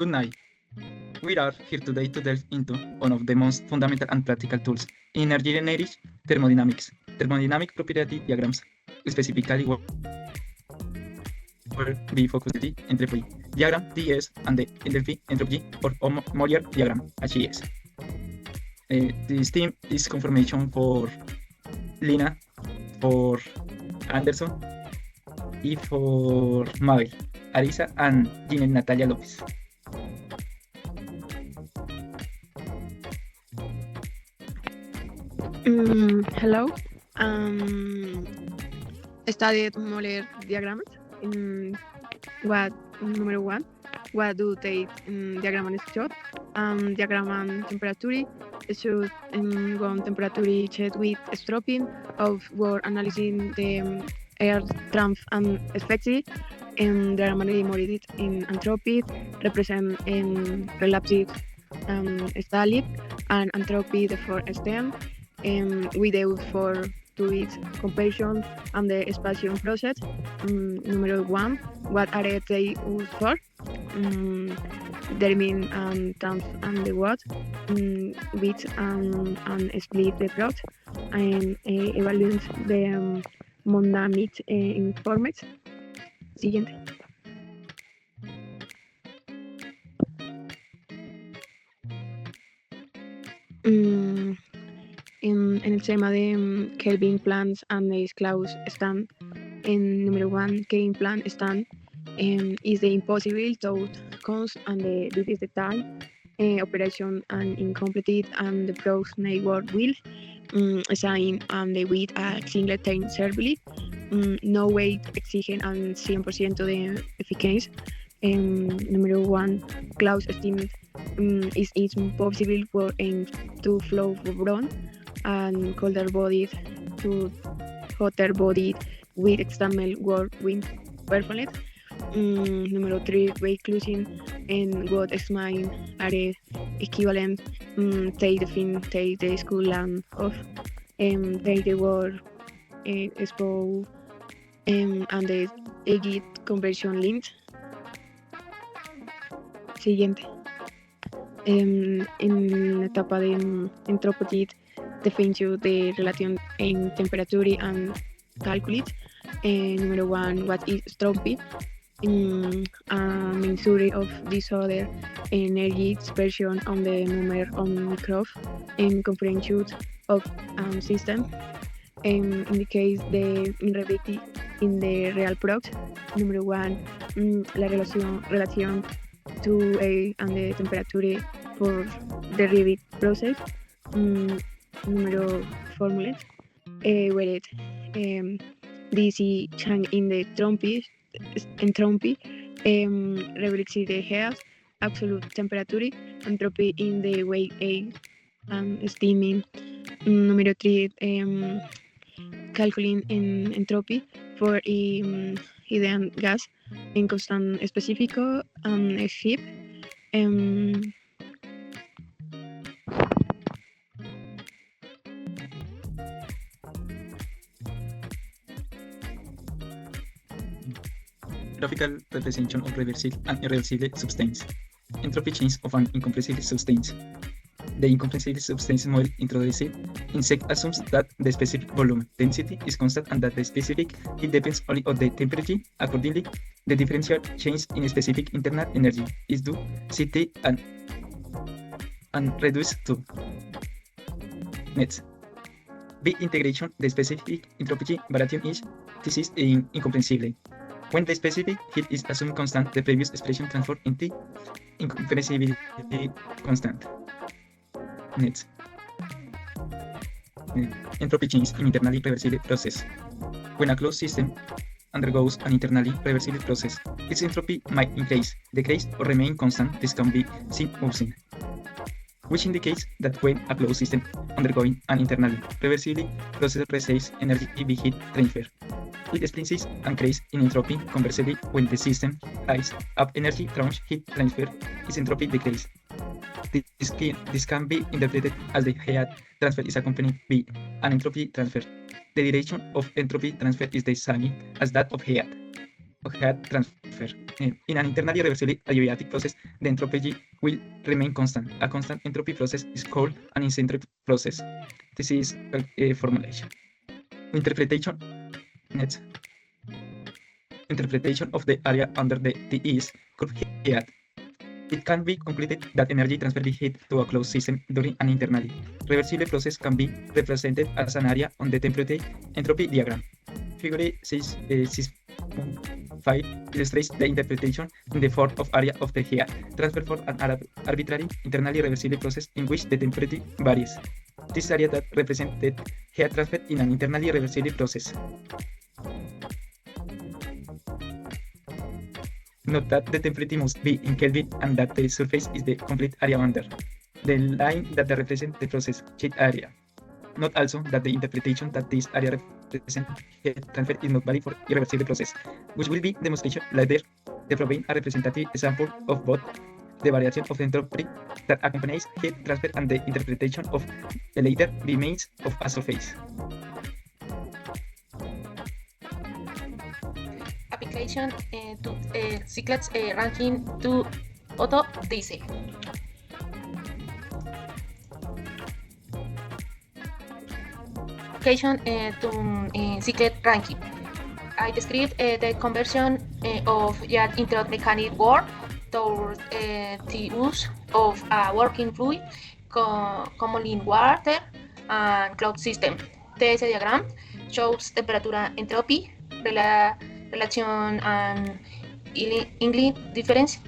Good night. We are here today to delve into one of the most fundamental and practical tools in energy research, thermodynamics. Thermodynamic property diagrams, specifically where we focus the entropy diagram, TS, and the entropy or Moyer diagram, HES. This team is confirmation for Lina, for Anderson, y for Mabel, Arisa, and Ginel Natalia Lopez. Hello. Studied Moller diagrams. What number one? What do they diagram show? Diagram and temperature. Show one temperature checked with stropping of war analyzing the air tramp and effective. Diagram modeled in entropy represent relative Stalin and entropy for STEM. We do for to its comparison and the expansion process. Number one, what are they used for? Determine terms and the what, which and split the plot, and evaluate the dynamic information. Siguiente. En el tema de Kelvin plans and the clause stand. En número one, Kelvin plan stand is the impossible thought cost and this is the time operation and incomplete and the process network will assign and the with a single time servlet no weight exigen and 100% de eficacia. Número one, clause estimate is impossible for to flow from and colder bodied to hotter bodied with external work wind performance. Número 3, weight closing and what is mine are equivalent. Take the fin, take the school land of take the word expo and the exit conversion link. Siguiente. En la etapa de entropy define the relation in temperature and calculate. Number one, what is entropy? A measure of disorder energy dispersion on the number of microbes and comprehension of system. Indicates the irreversibility in the real product. Number one, la relación to A and the temperature for the Revit process. Numero formula where it DC change in the entropy reversible the heat, absolute temperature, entropy in the way A and steaming. Numero 3 calculating in entropy for hidden gas en constant específico and heat. Graphical representation of reversible and irreversible substance. Entropy change of an incompressible substance. The incompressible substance model introduced in SEC assumes that the specific volume density is constant and that the specific heat depends only on the temperature. Accordingly, the differential change in specific internal energy is due Ct and reduced to nets. B integration, the specific entropy variation is this is incompressible. When the specific heat is assumed constant, the previous expression transforms into incompressibility constant. Next. Entropy change in internally reversible process. When a closed system undergoes an internally reversible process, its entropy might increase, decrease, or remain constant. This can be seen unseen, which indicates that when a closed system undergoing an internally reversible process receives energy via heat transfer, it expresses an increase in entropy. Conversely, when the system has up energy through heat transfer, its entropy decreases. This can be interpreted as the heat transfer is accompanied by an entropy transfer. The direction of entropy transfer is the same as that of heat transfer. In an internally reversible adiabatic process, the entropy will remain constant. A constant entropy process is called an isentropic process. This is a formulation. Interpretation. Next. Interpretation of the area under the T is curve heat. It can be concluded that energy transfer the heat to a closed system during an internally reversible process can be represented as an area on the temperature entropy diagram. Figure 6.5 illustrates the interpretation in the form of area of the heat transfer for an arbitrary internally reversible process in which the temperature varies. This area that represents the heat transfer in an internally reversible process. Note that the temperature must be in Kelvin and that the surface is the complete area under the line that represents the process heat area. Note also that the interpretation that this area represents heat transfer is not valid for irreversible process, which will be demonstration later. The following a representative example of both the variation of entropy that accompanies heat transfer and the interpretation of the later remains of a surface. Application to cycles ranking to auto Hice. Application to cyclet ranking. I described the conversion of jet into mechanic work towards the use of a working fluid, commonly in water and cloud system. This diagram shows temperature entropy, relation and English difference.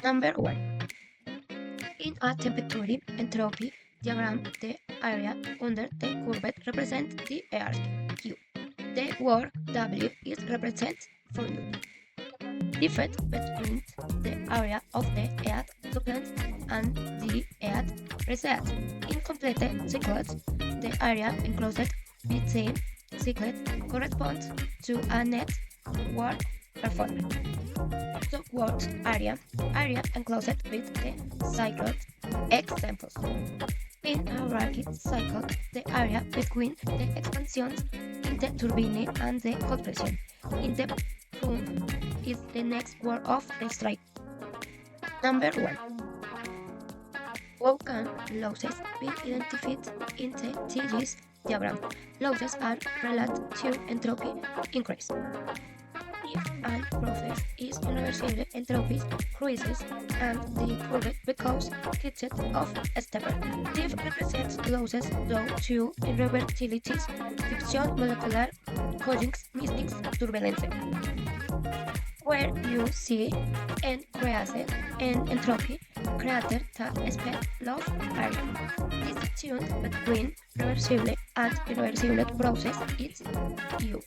Number 1. In a temperature entropy diagram, the area under the curve represents the earth Q. The word W is represented for you. Difference between the area of the earth supplement and the earth reset. In complete cycles, the area enclosed within cycles corresponds to a net work performed. So work area enclosed with the cycled examples. In a rocket cycle, the area between the expansions in the turbine and the compression in the pump is the next word of the strike. Number 1. How can losses be identified in the TGS diagram? Losses are related to entropy increase. If a process is irreversible, entropy increases and the curve becomes kitted of stepper. This represents losses due to irreversibilities, friction, molecular coatings, missing turbulence. Where you see and created an entropy created that speed loss area. This distinction between reversible and irreversible process is U.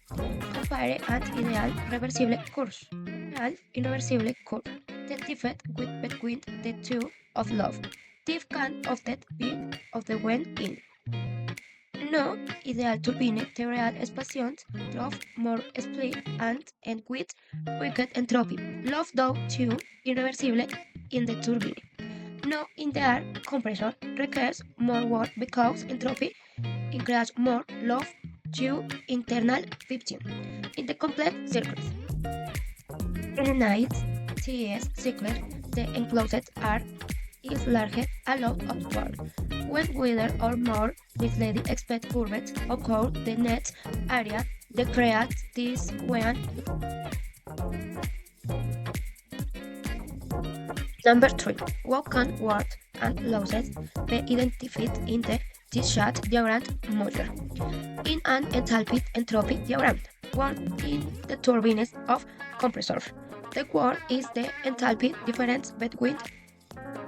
Compare an ideal reversible course and irreversible curve. The difference between the two of love. This can often be of the when in. No ideal turbine theoreal expansions drove more speed and end with wicked entropy. Love due to irreversible in the turbine. No ideal compressor requires more work because entropy increases more love to internal friction in the complete circuits. In a night TS cycle, the enclosed R is larger a lot of work. When wider or more widely expect curves occur, the net area decreases this when. Number 3. What can work and losses be identified in the T-shot diagram module? In an enthalpy entropy diagram, one in the turbines of compressors. The word is the enthalpy difference between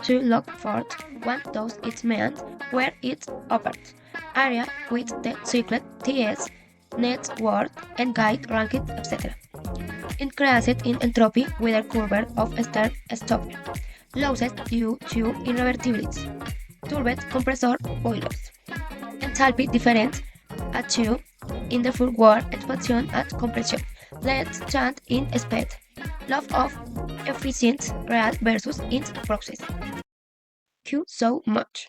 two log force. One does its mean where it operates. Area with the cycle TS, net word, and guide ranked, etc. Increased in entropy with a curve of star stop. Losses due to irreversibility. Turbine compressor boilers. Enthalpy difference at 2 in the full word expansion and compression. Let's change in speed. Love of efficient real versus its process. Thank you so much.